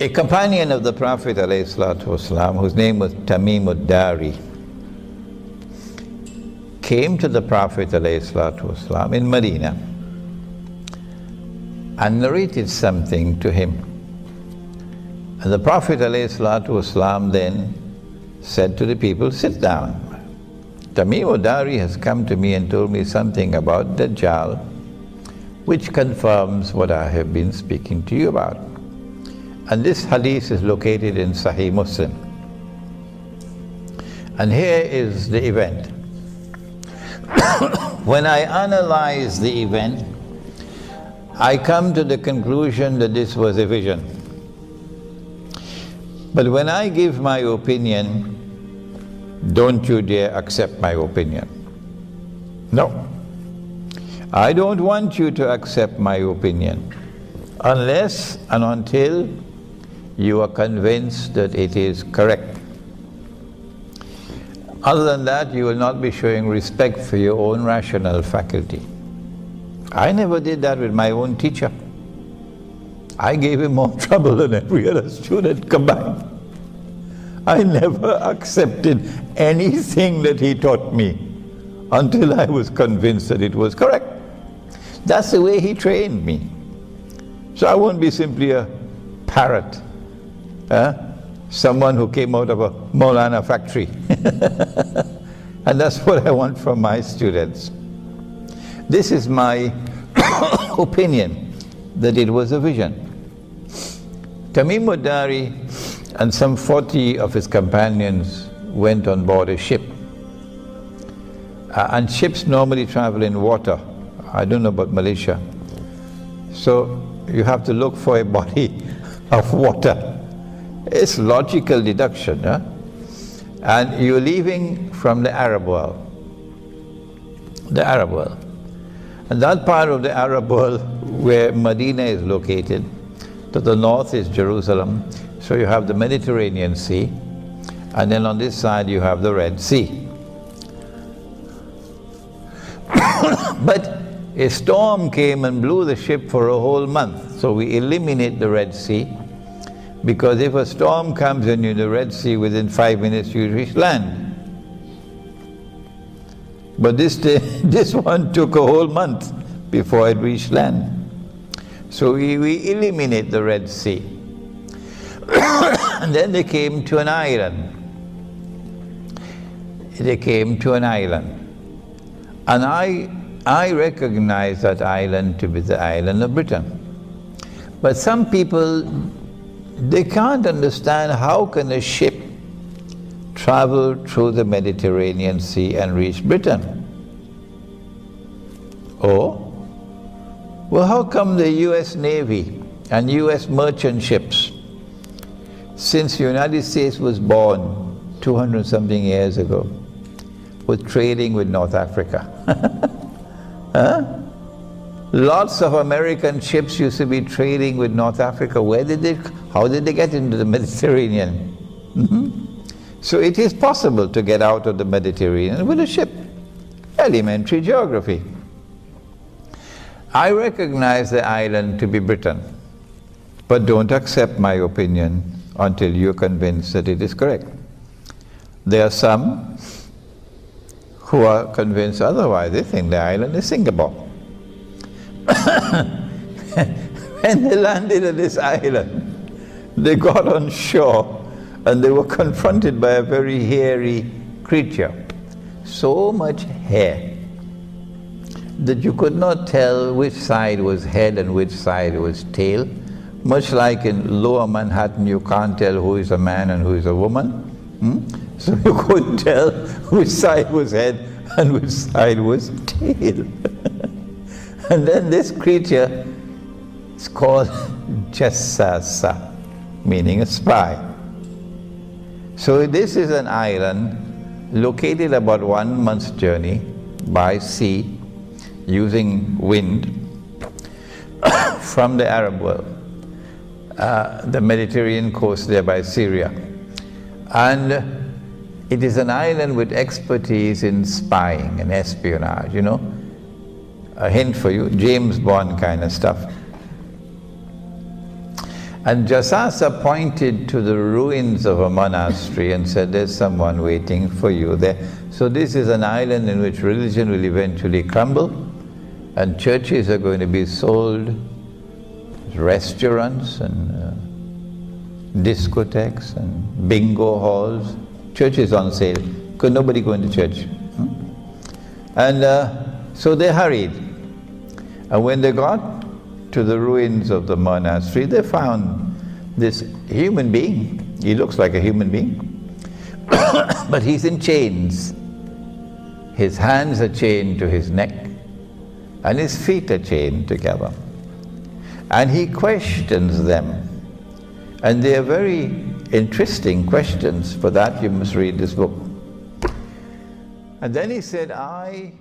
A companion of the Prophet ﷺ, whose name was Tamim ad-Dari, came to the Prophet ﷺ in Medina and narrated something to him. And the Prophet ﷺ then said to the people, "Sit down. Tamim ad-Dari has come to me and told me something about Dajjal, which confirms what I have been speaking to you about." And this hadith is located in Sahih Muslim. And here is the event. When I analyze the event, I come to the conclusion that this was a vision. But when I give my opinion, don't you dare accept my opinion. No. I don't want you to accept my opinion unless and until you are convinced that it is correct. Other than that, you will not be showing respect for your own rational faculty. I never did that with my own teacher. I gave him more trouble than every other student combined. I never accepted anything that he taught me until I was convinced that it was correct. That's the way he trained me. So I won't be simply a parrot, someone who came out of a Maulana factory. And that's what I want from my students. This is my opinion, that it was a vision. Tamim ad-Dari and some 40 of his companions went on board a ship. And ships normally travel in water. I don't know about Malaysia. So you have to look for a body of water. It's logical deduction. And you're leaving from the Arab world. The Arab world. And that part of the Arab world where Medina is located, to the north is Jerusalem. So you have the Mediterranean Sea, and then on this side you have the Red Sea. But a storm came and blew the ship for a whole month. So we eliminate the Red Sea, because if a storm comes in the Red Sea, within 5 minutes you reach land. But this one took a whole month before it reached land. So we eliminate the Red Sea. And then they came to an island. They came to an island. And I recognize that island to be the island of Britain. But some people, they can't understand how can a ship travel through the Mediterranean Sea and reach Britain. Or, well, how come the US Navy and US merchant ships, since the United States was born 200-something years ago, was trading with North Africa? Lots of American ships used to be trading with North Africa. How did they get into the Mediterranean? So it is possible to get out of the Mediterranean with a ship. Elementary geography. I recognize the island to be Britain, but don't accept my opinion until you're convinced that it is correct. There are some who are convinced otherwise. They think the island is Singapore. When they landed at this island, they got on shore and they were confronted by a very hairy creature. So much hair that you could not tell which side was head and which side was tail. Much like in lower Manhattan, you can't tell who is a man and who is a woman. So you couldn't tell which side was head and which side was tail. And then this creature is called Jassasa, meaning a spy. So this is an island located about 1 month's journey by sea, using wind from the Arab world, the Mediterranean coast there by Syria. And it is an island with expertise in spying and espionage, you know. A hint for you, James Bond kind of stuff. And Jasasa pointed to the ruins of a monastery and said, there's someone waiting for you there. So this is an island in which religion will eventually crumble, and churches are going to be sold, restaurants and discotheques and bingo halls. Church is on sale, because nobody going to church. And so they hurried. And when they got to the ruins of the monastery, they found this human being. He looks like a human being, but he's in chains. His hands are chained to his neck, and his feet are chained together. And he questions them. And they are very interesting questions. For that you must read this book. And then he said, I